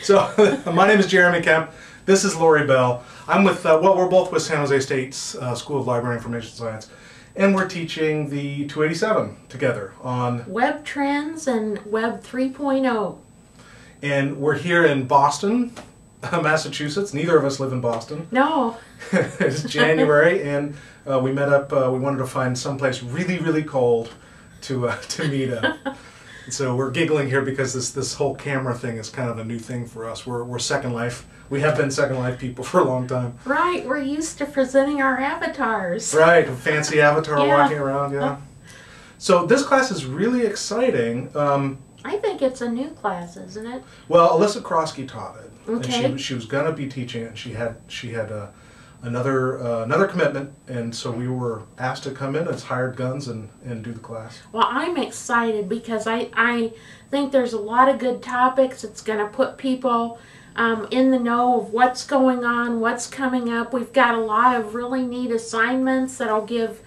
So, my name is Jeremy Kemp. This is Lori Bell. I'm with, well, we're both with San Jose State's School of Library and Information Science, and we're teaching the 287 together on Web Trends and Web 3.0. And we're here in Boston, Massachusetts. Neither of us live in Boston. No. It's January, and we met up. We wanted to find someplace really, really cold to meet up. So we're giggling here because this whole camera thing is kind of a new thing for us. We're Second Life. We have been Second Life people for a long time. Right. We're used to presenting our avatars. Right. A fancy avatar walking around. Yeah. So this class is really exciting. I think it's a new class, isn't it? Well, Alyssa Krosky taught it. Okay. And she was going to be teaching it. And she had another commitment, and so we were asked to come in as hired guns and do the class. Well, I'm excited because I think there's a lot of good topics. It's going to put people in the know of what's going on, what's coming up. We've got a lot of really neat assignments that'll give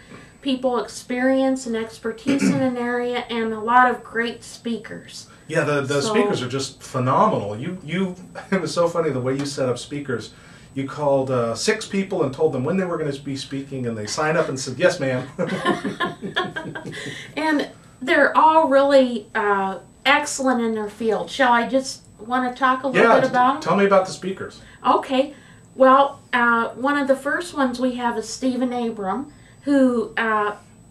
people experience and expertise in an area, and a lot of great speakers. Yeah, the speakers are just phenomenal. It was so funny the way you set up speakers. You called 6 people and told them when they were going to be speaking, and they signed up and said, "Yes, ma'am." And they're all really excellent in their field. Shall I just want to talk a little bit about them? Tell me about the speakers. Okay. Well, one of the first ones we have is Stephen Abram, who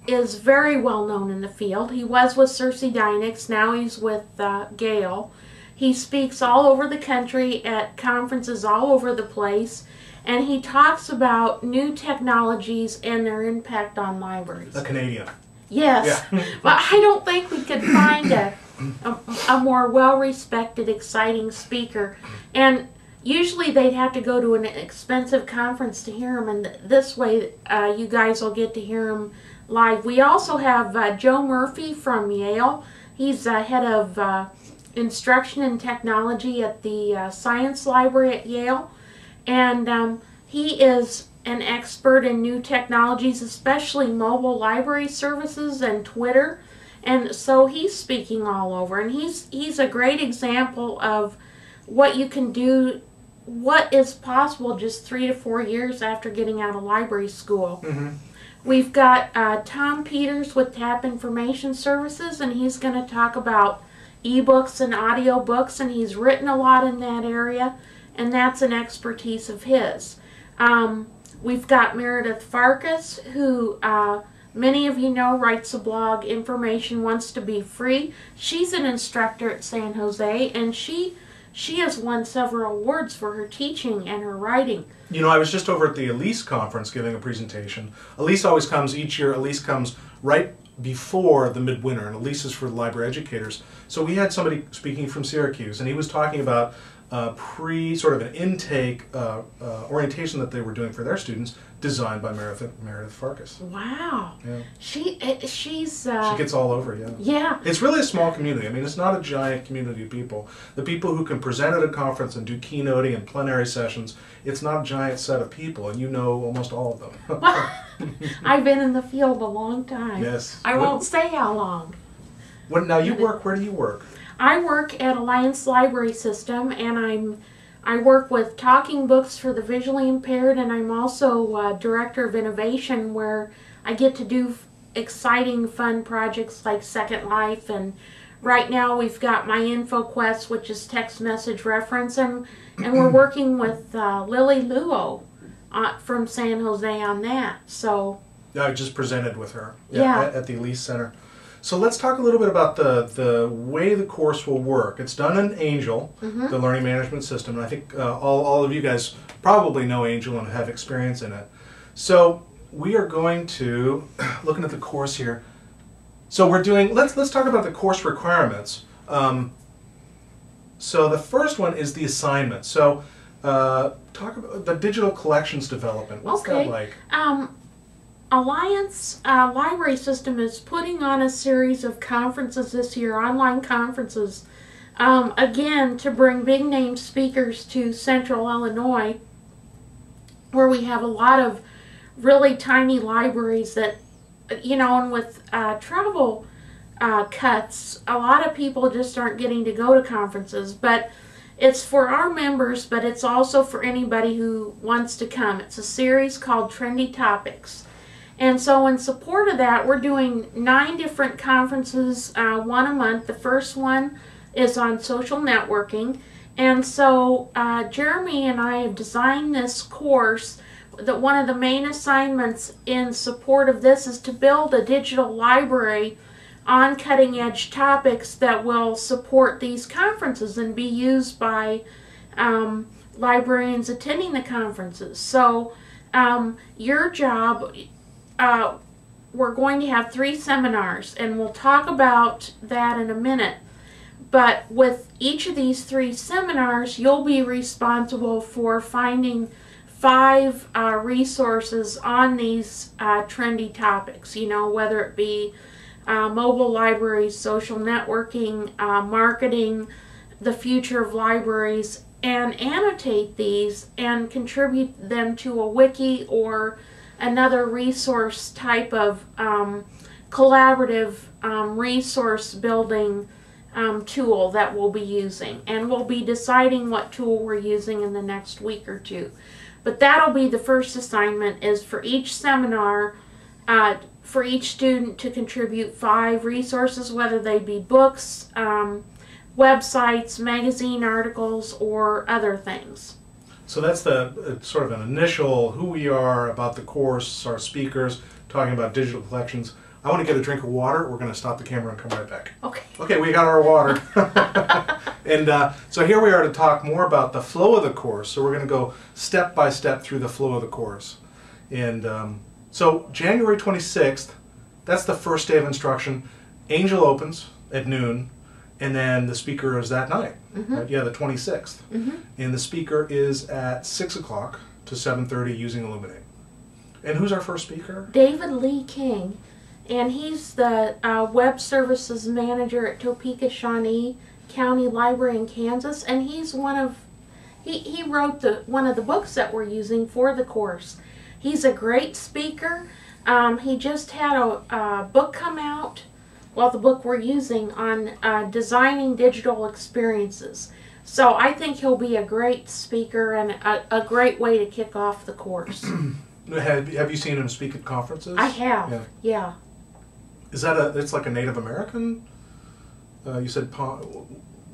is very well known in the field. He was with Circe Dynix, now he's with Gale. He speaks all over the country at conferences all over the place, and he talks about new technologies and their impact on libraries. A Canadian. Yes, yeah. But I don't think we could find a more well-respected, exciting speaker. And usually they'd have to go to an expensive conference to hear him, and this way you guys will get to hear him live. We also have Joe Murphy from Yale. He's head of Instruction and Technology at the Science Library at Yale, and he is an expert in new technologies, especially mobile library services and Twitter, and so he's speaking all over, and he's a great example of what you can do, what is possible just 3 to 4 years after getting out of library school. Mm-hmm. We've got Tom Peters with Tap Information Services, and he's going to talk about ebooks and audiobooks, and he's written a lot in that area, and that's an expertise of his. We've got Meredith Farkas, who many of you know writes a blog, Information Wants to Be Free. She's an instructor at San Jose, and she has won several awards for her teaching and her writing. You know, I was just over at the Elise conference giving a presentation. Elise always comes each year. Elise comes right before the midwinter, and Elise is for library educators. So we had somebody speaking from Syracuse, and he was talking about sort of an intake orientation that they were doing for their students, designed by Meredith Farkas. Wow. Yeah. She gets all over, yeah. Yeah. It's really a small community. I mean, it's not a giant community of people. The people who can present at a conference and do keynoting and plenary sessions, it's not a giant set of people, and you know almost all of them. I've been in the field a long time. Yes. I won't say how long. Now you work, where do you work? I work at Alliance Library System, and I work with talking books for the visually impaired, and I'm also Director of Innovation, where I get to do exciting, fun projects like Second Life, and right now we've got my InfoQuest, which is text message reference, and we're working with Lily Luo from San Jose on that. So I just presented with her at the Elise Center. So let's talk a little bit about the way the course will work. It's done in Angel, the learning management system, and I think all of you guys probably know Angel and have experience in it. So we are going to, looking at the course here, so we're doing, let's talk about the course requirements. So the first one is the assignment. So talk about the digital collections development. What's that like? Alliance Library System is putting on a series of conferences this year, online conferences, again to bring big name speakers to Central Illinois, where we have a lot of really tiny libraries that, you know, and with travel cuts, a lot of people just aren't getting to go to conferences. But It's for our members, but it's also for anybody who wants to come. It's a series called Trendy Topics. And so in support of that, we're doing 9 different conferences, one a month. The first one is on social networking. And so Jeremy and I have designed this course that one of the main assignments in support of this is to build a digital library on cutting edge topics that will support these conferences and be used by librarians attending the conferences. So your job, we're going to have 3 seminars, and we'll talk about that in a minute. But with each of these 3 seminars, you'll be responsible for finding 5 resources on these trendy topics, you know, whether it be mobile libraries, social networking, marketing, the future of libraries, and annotate these and contribute them to a wiki or another resource type of collaborative resource building tool that we'll be using. And we'll be deciding what tool we're using in the next week or 2. But that'll be the first assignment, is for each seminar, for each student to contribute 5 resources, whether they be books, websites, magazine articles, or other things. So that's the sort of an initial who we are, about the course, our speakers, talking about digital collections. I want to get a drink of water. We're going to stop the camera and come right back. Okay. Okay, we got our water. And so here we are to talk more about the flow of the course. So we're going to go step by step through the flow of the course. And so January 26th, that's the first day of instruction. Angel opens at noon, and then the speaker is that night. Mm-hmm. Right? Yeah, the 26th. Mm-hmm. And the speaker is at 6 o'clock to 7:30 using Illuminate. And who's our first speaker? David Lee King. And he's the Web Services Manager at Topeka Shawnee County Library in Kansas. And he's he wrote one of the books that we're using for the course. He's a great speaker. He just had a book come out, well, the book we're using, on designing digital experiences. So I think he'll be a great speaker and a great way to kick off the course. Have you seen him speak at conferences? I have, yeah. Is that it's like a Native American? You said,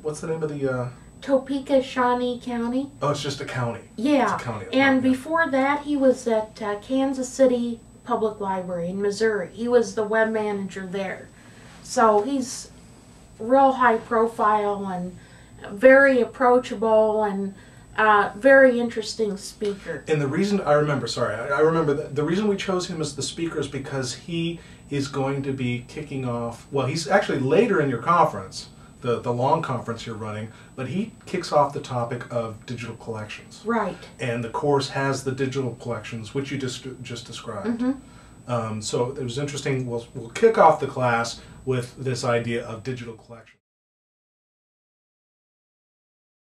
what's the name of the... Topeka Shawnee County. Oh, it's just a county. Yeah, it's a county. And before that he was at Kansas City Public Library in Missouri. He was the web manager there. So he's real high profile and very approachable and very interesting speaker. And the reason I remember that the reason we chose him as the speaker is because he is going to be kicking off, well, he's actually later in your conference, the long conference you're running, but he kicks off the topic of digital collections. Right. And the course has the digital collections, which you just described. Mm-hmm. So it was interesting. We'll kick off the class with this idea of digital collections.